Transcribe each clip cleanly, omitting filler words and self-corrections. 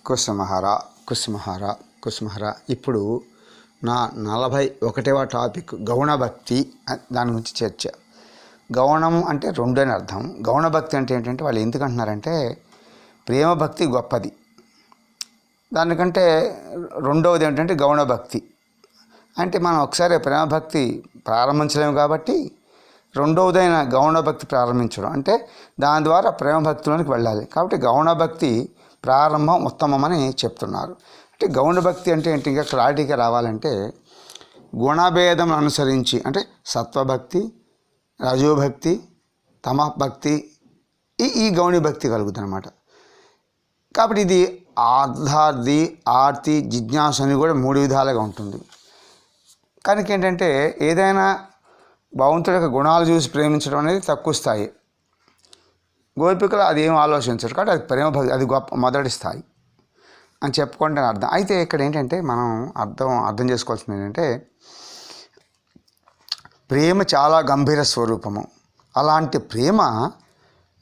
కుసుమహర కుసుమహర కుసుమహర. ఇప్పుడు నా 41వ టాపిక్ గౌణభక్తి. దాని గురించి చర్చ. గౌణం అంటే రెండు అని అర్థం. గౌణభక్తి అంటే ఏంటంటే వాళ్ళు ఎందుకు అంటున్నారంటే ప్రేమభక్తి గొప్పది, దానికంటే రెండవది ఏంటంటే గౌణభక్తి. అంటే మనం ఒకసారి ప్రేమభక్తి ప్రారంభించలేము కాబట్టి రెండవదైన గౌణభక్తి ప్రారంభించడం అంటే దాని ద్వారా ప్రేమభక్తిలోనికి వెళ్ళాలి. కాబట్టి గౌణభక్తి ప్రారంభం ఉత్తమమని చెప్తున్నారు. అంటే గౌణభక్తి అంటే ఏంటి, ఇంకా క్లారిటీగా రావాలంటే గుణభేదం అనుసరించి అంటే సత్వభక్తి, రజోభక్తి, తమభక్తి, ఈ గౌణభక్తి కలుగుతుంది అన్నమాట. కాబట్టి ఇది ఆర్ధార్థి, ఆర్తి, జిజ్ఞాసు అని కూడా 3 విధాలుగా ఉంటుంది. కనుక ఏంటంటే ఏదైనా భగవంతుడి యొక్క గుణాలు చూసి ప్రేమించడం అనేది తక్కువ స్థాయి. గోపికలు అది ఏం ఆలోచించరు కాబట్టి అది ప్రేమభక్తి, అది గొప్ప మొదటి స్థాయి అని చెప్పుకుంటే అర్థం. అయితే ఇక్కడ ఏంటంటే మనం అర్థం చేసుకోవాల్సింది ఏంటంటే ప్రేమ చాలా గంభీర స్వరూపము. అలాంటి ప్రేమ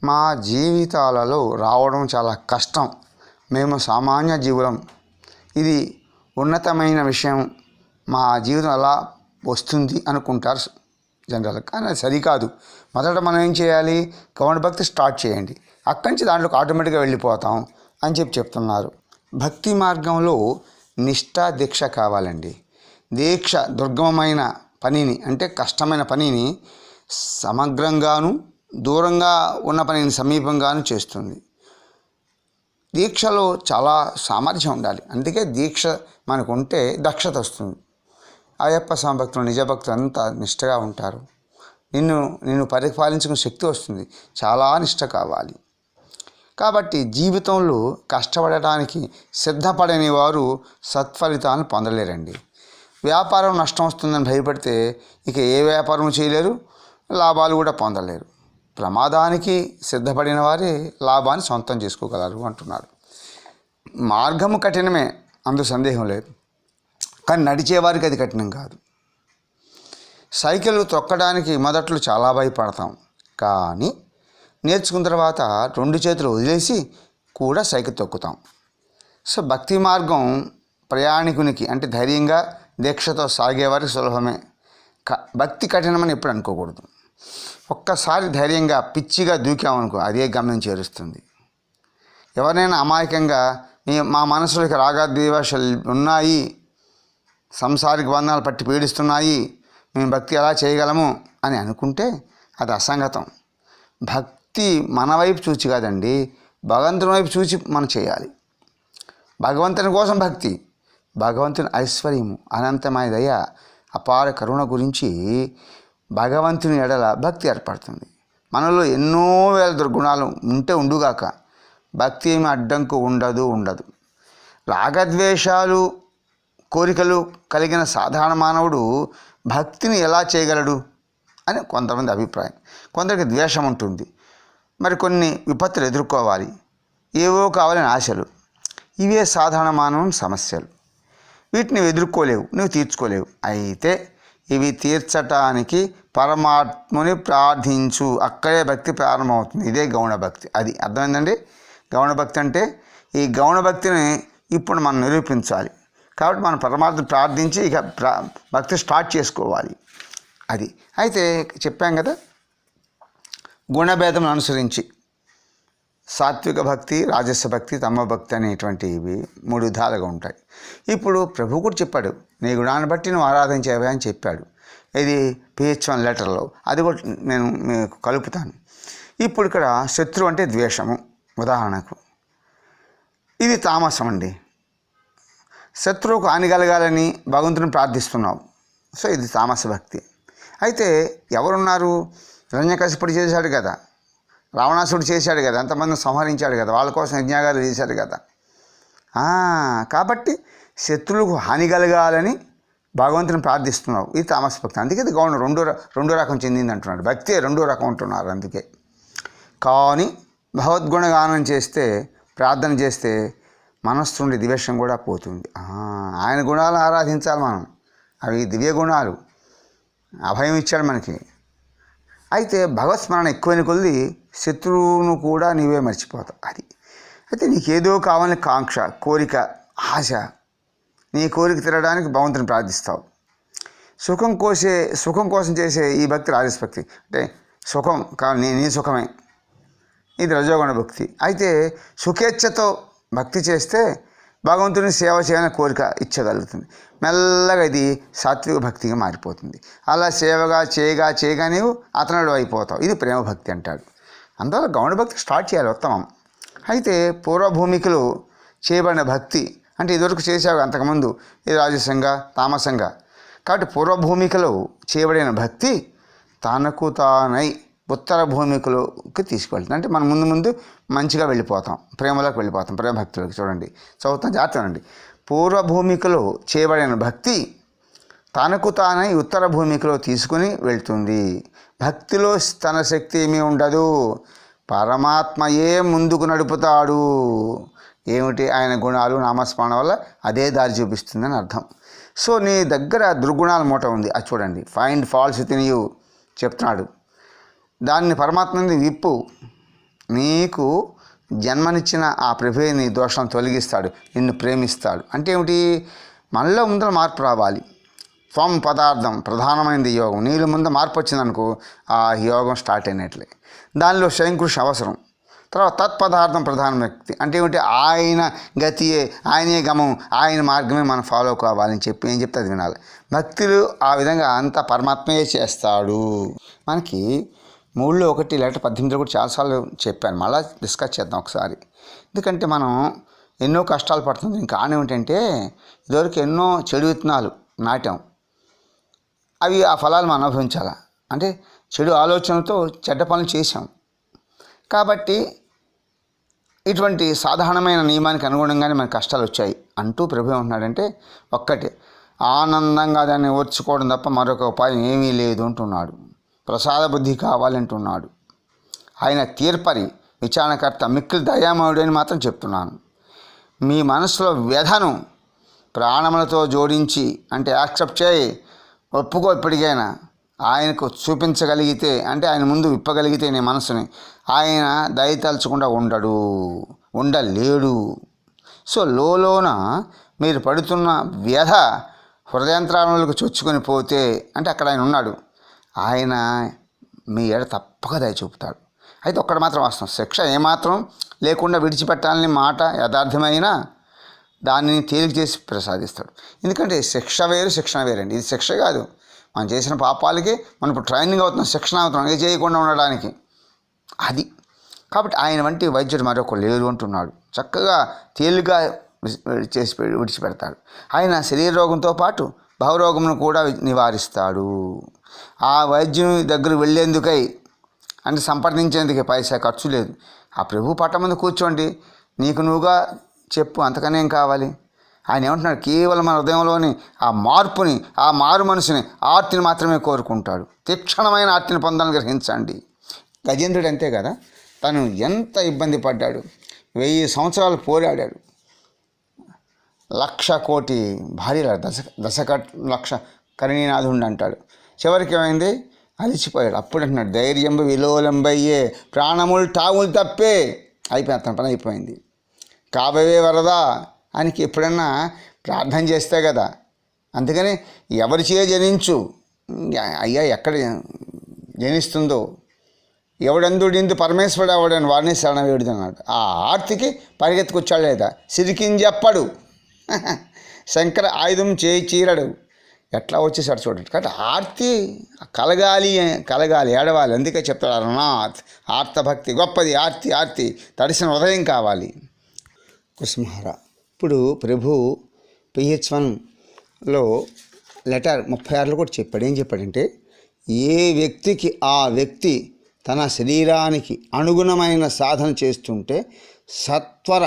మా జీవితాలలో రావడం చాలా కష్టం. మేము సామాన్య జీవులం, ఇది ఉన్నతమైన విషయం, మా జీవితం అలా వస్తుంది అనుకుంటారు జనరల్గా. కానీ అది సరికాదు. మొదట మనం ఏం చేయాలి, గౌణభక్తి స్టార్ట్ చేయండి, అక్కడి నుంచి దాంట్లోకి ఆటోమేటిక్గా వెళ్ళిపోతాం అని చెప్తున్నారు. భక్తి మార్గంలో నిష్ఠ, దీక్ష కావాలండి. దీక్ష దుర్గమమైన పనిని అంటే కష్టమైన పనిని సమగ్రంగాను, దూరంగా ఉన్న పనిని సమీపంగాను చేస్తుంది. దీక్షలో చాలా సామర్థ్యం ఉండాలి, అందుకే దీక్ష మనకు ఉంటే దక్షత వస్తుంది. అయ్యప్ప స్వామి భక్తులు, నిజభక్తులు అంతా నిష్ఠగా ఉంటారు. నిన్ను పరిపాలించుకునే శక్తి వస్తుంది. చాలా నిష్ఠ కావాలి. కాబట్టి జీవితంలో కష్టపడటానికి సిద్ధపడని వారు సత్ఫలితాలను పొందలేరండి. వ్యాపారం నష్టం వస్తుందని భయపడితే ఇక ఏ వ్యాపారం చేయలేరు, లాభాలు కూడా పొందలేరు. ప్రమాదానికి సిద్ధపడిన వారే లాభాన్ని సొంతం చేసుకోగలరు అంటున్నారు. మార్గము కఠినమే, అందులో సందేహం లేదు, కానీ నడిచేవారికి అది కఠినం కాదు. సైకిల్ తొక్కడానికి మొదట్లో చాలా భయపడతాం, కానీ నేర్చుకున్న తర్వాత 2 చేతులు వదిలేసి కూడా సైకిల్ తొక్కుతాం. సో భక్తి మార్గం ప్రయాణికునికి అంటే ధైర్యంగా దీక్షతో సాగేవారికి సులభమే. భక్తి కఠినమని ఎప్పుడు అనుకోకూడదు. ఒక్కసారి ధైర్యంగా పిచ్చిగా దూకామనుకో అదే గమ్యం చేరుస్తుంది. ఎవరైనా అమాయకంగా మా మనసులోకి రాగద్వేషాలు ఉన్నాయి, సంసారిక బంధాలు పట్టి పీడిస్తున్నాయి, మేము భక్తి ఎలా చేయగలము అని అనుకుంటే అది అసంగతం. భక్తి మన వైపు చూచి కాదండి, భగవంతుని వైపు చూచి మనం చేయాలి. భగవంతుని కోసం భక్తి, భగవంతుని ఐశ్వర్యము, అనంతమైన దయ, అపార కరుణ గురించి భగవంతుని ఎడల భక్తి ఏర్పడుతుంది. మనలో ఎన్నో వేల దుర్గుణాలు ఉండుగాక భక్తి ఏమి అడ్డంకు ఉండదు. రాగద్వేషాలు, కోరికలు కలిగిన సాధారణ మానవుడు భక్తిని ఎలా చేయగలడు అని కొంతమంది అభిప్రాయం. కొందరికి ద్వేషం ఉంటుంది, మరి కొన్ని విపత్తులు ఎదుర్కోవాలి, ఏవో కావాలని ఆశలు. ఇవే సాధారణ మానవుని సమస్యలు. వీటిని ఎదుర్కోలేవు, నువ్వు తీర్చుకోలేవు. అయితే ఇవి తీర్చటానికి పరమాత్ముని ప్రార్థించు, అక్కడే భక్తి ప్రారంభమవుతుంది. ఇదే గౌణభక్తి. అది అర్థమైందండి. గౌణభక్తి అంటే ఈ గౌణభక్తిని ఇప్పుడు మనం నిరూపించాలి. కాబట్టి మనం పరమాత్మ ప్రార్థించి ఇక భక్తి స్టార్ట్ చేసుకోవాలి. అది అయితే చెప్పాం కదా, గుణభేదం అనుసరించి సాత్విక భక్తి, రాజస భక్తి, తమ భక్తి అనేటువంటివి 3 విధాలుగా ఉంటాయి. ఇప్పుడు ప్రభు కూడా చెప్పాడు, నీ గుణాన్ని బట్టి నువ్వు ఆరాధన చేయవా అని చెప్పాడు. ఇది PH1 లెటర్లో, అది కూడా నేను మీకు కలుపుతాను. ఇప్పుడు ఇక్కడ శత్రువు అంటే ద్వేషము ఉదాహరణకు, ఇది తామసం అండి. శత్రువుకు హాని కలగాలని భగవంతుని ప్రార్థిస్తున్నావు, సో ఇది తామస భక్తి. అయితే ఎవరున్నారు, హిరణ్యకశిపుడు చేశాడు కదా, రావణాసుడు చేశాడు కదా, ఎంతమందిని సంహరించాడు కదా, వాళ్ళ కోసం యజ్ఞాగాలు చేశాడు కదా. కాబట్టి శత్రువులకు హాని కలగాలని భగవంతుని ప్రార్థిస్తున్నావు, ఇది తామస భక్తి. అందుకే ఇది గౌణ రెండో రకం చెందింది అంటున్నాడు. భక్తి 2వ రకం అంటున్నారు. అందుకే కానీ భగవద్గుణ గానం చేస్తే, ప్రార్థన చేస్తే మనస్సు నుండి ద్వేషం కూడా పోతుంది. ఆయన గుణాలు ఆరాధించాలి మనం, అవి దివ్య గుణాలు, అభయం ఇచ్చాడు మనకి. అయితే భగవత్ స్మరణ ఎక్కువైన కొద్ది శత్రువును కూడా నీవే మర్చిపోతావు. అది అయితే నీకేదో కావాలని కాంక్ష, కోరిక, ఆశ, నీ కోరిక తీరడానికి భగవంతుని ప్రార్థిస్తావు. సుఖం కోసం చేసే ఈ భక్తి రాజస భక్తి. అంటే సుఖం కావాలి, నీ సుఖమే, ఇది రజోగుణ భక్తి. అయితే సుఖేచ్ఛతో భక్తి చేస్తే భగవంతుని సేవ చేయాలని కోరిక ఇచ్చగలుగుతుంది. మెల్లగా ఇది సాత్విక భక్తిగా మారిపోతుంది. అలా సేవగా చేయగా నీవు అతనుడు అయిపోతావు. ఇది ప్రేమ భక్తి అంటాడు. అందువల్ల గౌణ భక్తి స్టార్ట్ చేయాలి, ఉత్తమం. అయితే పూర్వభూమికలు చేయబడిన భక్తి అంటే ఇదివరకు చేసావు అంతకుముందు, ఇది రాజసంగా తామసంగా. కాబట్టి పూర్వభూమికలో చేయబడిన భక్తి తనకు తానై ఉత్తర భూమికలోకి తీసుకువెళ్తుంది. అంటే మనం ముందు మంచిగా వెళ్ళిపోతాం, ప్రేమలోకి వెళ్ళిపోతాం, ప్రేమ భక్తులకి. చూడండి, చదువుతాం, జాగ్రత్త. పూర్వభూమికలో చేయబడిన భక్తి తనకు తానై ఉత్తర భూమికలో తీసుకుని వెళ్తుంది. భక్తిలో తన శక్తి ఏమీ ఉండదు, పరమాత్మయే ముందుకు నడుపుతాడు. ఏమిటి? ఆయన గుణాలు, నామస్మరణ వల్ల అదే దారి చూపిస్తుందని అర్థం. సో నీ దగ్గర దుర్గుణాల మూట ఉంది, అది చూడండి. Find faults with in you చెప్తున్నాడు. దాన్ని పరమాత్మ విప్పు. నీకు జన్మనిచ్చిన ఆ ప్రభువే నీ దోషాలను తొలగిస్తాడు, నిన్ను ప్రేమిస్తాడు. అంటే ఏమిటి? మనలో ముందర మార్పు రావాలి. త్వం పదార్థం, ప్రధానమైనది యోగం. నీళ్ళు ముందు మార్పు వచ్చిందనుకో, ఆ యోగం స్టార్ట్ అయినట్లే. దానిలో స్వయంకృషి అవసరం. తర్వాత తత్పదార్థం ప్రధాన వ్యక్తి. అంటే ఏమిటి? ఆయన గతియే, ఆయనే గమం, ఆయన మార్గమే మనం ఫాలో కావాలని చెప్పి ఏం చెప్తే అది వినాలి. భక్తులు ఆ విధంగా అంతా పరమాత్మయే చేస్తాడు. మనకి 3:1 లేకపోతే 18 కూడా చాలాసార్లు చెప్పాను, మళ్ళీ డిస్కస్ చేద్దాం ఒకసారి. ఎందుకంటే మనం ఎన్నో కష్టాలు పడుతుంది. ఇంకా ఏమిటంటే ఇదివరకు ఎన్నో చెడు విత్తనాలు నాటాం, అవి ఆ ఫలాలు మనం అనుభవించాలి. అంటే చెడు ఆలోచనతో చెడ్డ పనులు చేశాం. కాబట్టి ఇటువంటి సాధారణమైన నియమానికి అనుగుణంగానే మనకు కష్టాలు వచ్చాయి అంటూ ప్రభు ఏమంటున్నాడంటే, ఒక్కటే ఆనందంగా దాన్ని ఓర్చుకోవడం తప్ప మరొక ఉపాయం ఏమీ లేదు అంటున్నాడు. ప్రసాద బుద్ధి కావాలంటున్నాడు. ఆయన తీర్పరి, విచారణకర్త, మిక్కిలి దయామయుడు అని మాత్రం చెప్తున్నాను. మీ మనసులో వ్యధను ప్రాణములతో జోడించి, అంటే యాక్సెప్ట్ చేయి, ఒప్పుకో. ఇప్పటికైనా ఆయనకు చూపించగలిగితే, అంటే ఆయన ముందు విప్పగలిగితే నీ మనసుని, ఆయన దయతలుచకుండా ఉండలేడు. సో లోన మీరు పడుతున్న వ్యధ హృదయంత్రాలకు చొచ్చుకొని పోతే, అంటే అక్కడ ఆయన ఉన్నాడు, ఆయన మీ ఎడ తప్పక దయ చూపుతాడు. అయితే ఒక్కటి మాత్రం వాస్తవం, శిక్ష ఏమాత్రం లేకుండా విడిచిపెట్టాలని మాట యథార్థమైనా దానిని తేలిక చేసి ప్రసాదిస్తాడు. ఎందుకంటే శిక్ష వేరు, శిక్షణ వేరండి. ఇది శిక్ష కాదు, మనం చేసిన పాపాలకి మనం ఇప్పుడు ట్రైనింగ్ అవుతున్నాం, శిక్షణ అవుతున్నాం ఇది చేయకుండా ఉండడానికి. అది కాబట్టి ఆయన వంటి వైద్యుడు మరొక లేరు అంటున్నాడు. చక్కగా తేలిగా చేసి విడిచిపెడతాడు. ఆయన శరీర రోగంతో పాటు భావరోగమును కూడా నివారిస్తాడు. ఆ వైద్యుని దగ్గర వెళ్ళేందుకై, అంటే సంప్రదించేందుకే పైసా ఖర్చు లేదు. ఆ ప్రభు పట్టం ముందు కూర్చోండి, నీకు నువ్వుగా చెప్పు, అంతకనేం కావాలి. ఆయన ఏమంటున్నాడు? కేవలం మన హృదయంలోని ఆ మార్పుని, ఆ మారు మనసుని, ఆర్తిని మాత్రమే కోరుకుంటాడు. తీక్షణమైన ఆర్తిని పొందాలని గ్రహించండి. గజేంద్రుడు అంతే కదా, తను ఎంత ఇబ్బంది పడ్డాడు, 1000 సంవత్సరాలు పోరాడాడు. 1,00,000 కోటి భార్యల దశ కరణీనాథుండి అంటాడు. చివరికి ఏమైంది? అలిచిపోయాడు. అప్పుడు అంటున్నాడు, ధైర్యంబు విలోలంబయ్యే ప్రాణములు టాములు తప్పే. అయిపోయింది, అతని పని అయిపోయింది. కాబవే వరదా అని ఎప్పుడన్నా ప్రార్థన చేస్తే కదా. అందుకని ఎవరి చే జనించు, అయ్యా ఎక్కడ జనిస్తుందో, ఎవడందుడిందు పరమేశ్వరుడు అవడని వాడిని శరణ వేడుదన్నాడు. ఆ ఆర్తికి పరిగెత్తుకొచ్చాడు లేదా, సిరికింజెప్పడు శంకర ఆయుధం చేయి చీరడు, ఎట్లా వచ్చేసాడు చూడండి. కాబట్టి ఆర్తి కలగాలి, ఏడవాలి. అందుకే చెప్తాడు అరుణాథ్, ఆర్తభక్తి గొప్పది, ఆర్తి తడిసిన హృదయం కావాలి. కుసుమహార ఇప్పుడు ప్రభు PH1లో లెటర్ 36లో కూడా చెప్పాడు. ఏం చెప్పాడంటే, ఏ వ్యక్తికి ఆ వ్యక్తి తన శరీరానికి అనుగుణమైన సాధన చేస్తుంటే సత్వర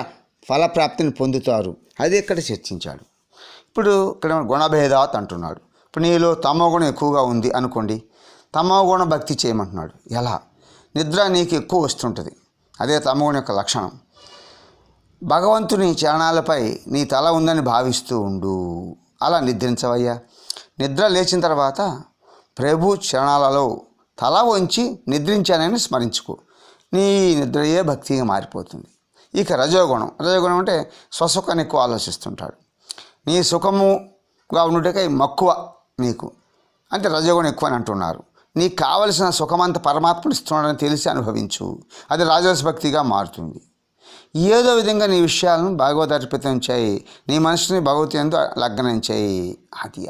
ఫలప్రాప్తిని పొందుతారు. అది ఇక్కడ చర్చించాడు. ఇప్పుడు ఇక్కడ గుణభేదాత్ అంటున్నాడు. ఇప్పుడు నీలో తమోగుణం ఎక్కువగా ఉంది అనుకోండి, తమోగుణ భక్తి చేయమంటున్నాడు. ఎలా? నిద్ర నీకు ఎక్కువ వస్తుంటుంది, అదే తమోగుణం యొక్క లక్షణం. భగవంతుని చరణాలపై నీ తల ఉందని భావిస్తూ ఉండు, అలా నిద్రించవయ్యా. నిద్ర లేచిన తర్వాత ప్రభు చరణాలలో తల వంచి నిద్రించానని స్మరించుకో. నీ నిద్రయే భక్తిగా మారిపోతుంది. ఇక రజోగుణం అంటే స్వసుఖాన్ని ఎక్కువ ఆలోచిస్తుంటాడు. నీ సుఖముగా ఉండుటకై మక్కువ నీకు, అంటే రజోగుణం ఎక్కువ అని అంటున్నారు. నీకు కావలసిన సుఖమంతా పరమాత్ముడు ఇస్తున్నాడని తెలిసి అనుభవించు, అది రాజస భక్తిగా మారుతుంది. ఏదో విధంగా నీ విషయాలను భాగవతార్పితం చేయి, నీ మనసుని భగవతి యందు లగ్నం చేయి. అది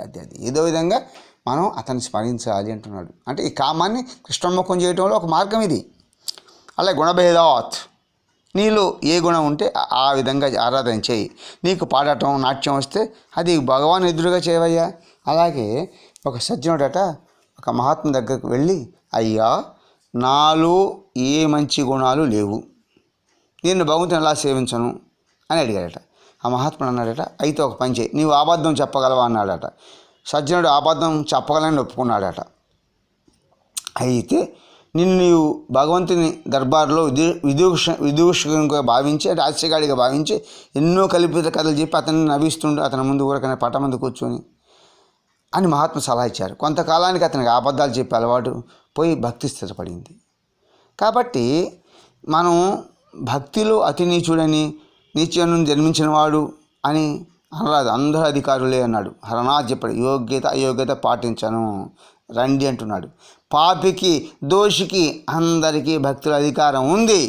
ఏదో విధంగా మనం అతన్ని స్మరించాలి అంటున్నాడు. అంటే ఈ కామాన్ని కృష్ణోన్ముఖం చేయడంలో ఒక మార్గం ఇది. అలాగే గుణభేదాత్, నీలో ఏ గుణం ఉంటే ఆ విధంగా ఆరాధన చేయి. నీకు పాడటం నాట్యం వస్తే అది భగవాన్ ఎదురుగా చేయవయ్యా. అలాగే ఒక సజ్జనుడట ఒక మహాత్మ దగ్గరకు వెళ్ళి, అయ్యా నాలో ఏ మంచి గుణాలు లేవు, నేను భగవంతుని ఎలా సేవించను అని అడిగాడట. ఆ మహాత్ముడు అన్నాడట, అయితే ఒక పని చేయి, నీవు అబద్ధం చెప్పగలవా అన్నాడట. సజ్జనుడు అబద్ధం చెప్పగలని ఒప్పుకున్నాడట. అయితే నిన్ను నీవు భగవంతుని దర్బార్లో విదూషకంగా భావించి, అంటే హాస్యగాడిగా భావించి ఎన్నో కల్పిత కథలు చెప్పి అతన్ని నవ్విస్తుండు, అతని ముందు ఊరకనే పట ముందు కూర్చొని అని మహాత్మ సలహా ఇచ్చారు. కొంతకాలానికి అతనికి అబద్ధాలు చెప్పే అలవాటు పోయి భక్తి స్థిరపడింది. కాబట్టి మనం భక్తిలో అతి నీచుడని, నీచను జన్మించినవాడు అని అనరాదు, అందరూ అధికారులే అన్నాడు. హరనాథ్ చెప్పాడు, యోగ్యత అయోగ్యత పాటించను రండి అంటున్నాడు. పాపికి దోషికి అందరికీ భక్తుల అధికారం ఉంది.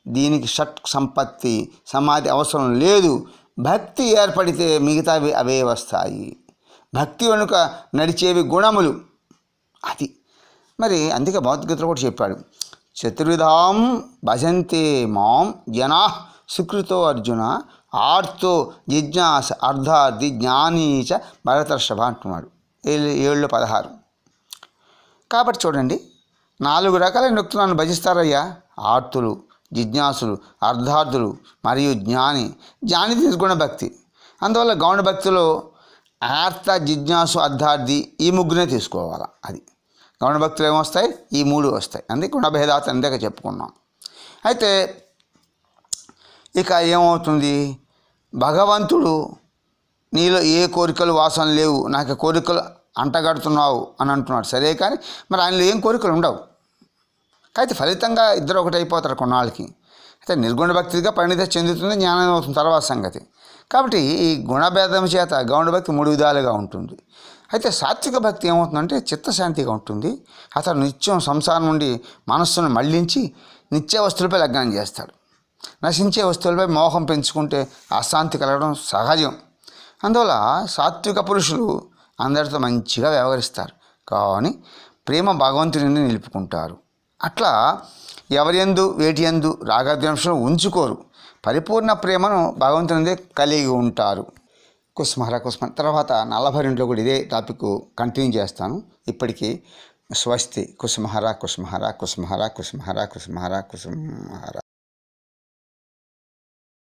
దీనికి షట్ సంపత్తి సమాధి అవసరం లేదు. భక్తి ఏర్పడితే మిగతావి అవే వస్తాయి. భక్తి వెనుక నడిచేవి గుణములు. అది మరి అందుకే భగవద్గీతలో కూడా చెప్పాడు, చతుర్విధాం భజంతే మాం జనా సుకృతో అర్జున ఆర్తో జిజ్ఞాస అర్ధార్థి జ్ఞానీచ భరతర్షభ అంటున్నాడు 7:16. కాబట్టి చూడండి, 4 రకాల వ్యక్తులను భజిస్తారయ్యా. ఆర్తులు, జిజ్ఞాసులు, అర్ధార్థులు మరియు జ్ఞాని. నిర్గుణ భక్తి. అందువల్ల గౌణ భక్తిలో ఆర్త, జిజ్ఞాసు, అర్ధార్థి ఈ ముగ్గురే తీసుకోవాలి. అది గౌణ భక్తులు ఏమొస్తాయి, ఈ 3 వస్తాయి. అందుకే గుణభేదాత్ అందాక చెప్పుకున్నాం. అయితే ఇక ఏమవుతుంది, భగవంతుడు నీలో ఏ కోరికలు వాసన లేవు, నాకు కోరికలు అంటగడుతున్నావు అని అంటున్నాడు. సరే, కానీ మరి ఆయనలో ఏం కోరికలు ఉండవు. అయితే ఫలితంగా ఇద్దరు ఒకటి అయిపోతారు కొన్నాళ్ళకి. అయితే నిర్గుణ భక్తిగా పరిణితి చెందుతుంది, జ్ఞానం అవుతుంది తర్వాత సంగతి. కాబట్టి ఈ గుణభేదం చేత గౌణ భక్తి 3 విధాలుగా ఉంటుంది. అయితే సాత్విక భక్తి ఏమవుతుందంటే చిత్తశాంతిగా ఉంటుంది. అతను నిత్యం సంసారం నుండి మనస్సును మళ్లించి నిత్య వస్తువులపై లగ్నం చేస్తాడు. నశించే వస్తువులపై మోహం పెంచుకుంటే అశాంతి కలగడం సహజం. అందువల్ల సాత్విక పురుషులు అందరితో మంచిగా వ్యవహరిస్తారు, కానీ ప్రేమ భగవంతుని నిలుపుకుంటారు. అట్లా ఎవరియందు వేటియందు రాగద్వేషం ఉంచుకోరు. పరిపూర్ణ ప్రేమను భగవంతునిదే కలిగి ఉంటారు. కుస్మహర కుస్మ తర్వాత 42లో కూడా ఇదే టాపిక్ కంటిన్యూ చేస్తాను. ఇప్పటికీ స్వస్తి. కుస్మహర కుస్మహర కుస్మహర కుస్మహర కుస్మహర కుస్మహర.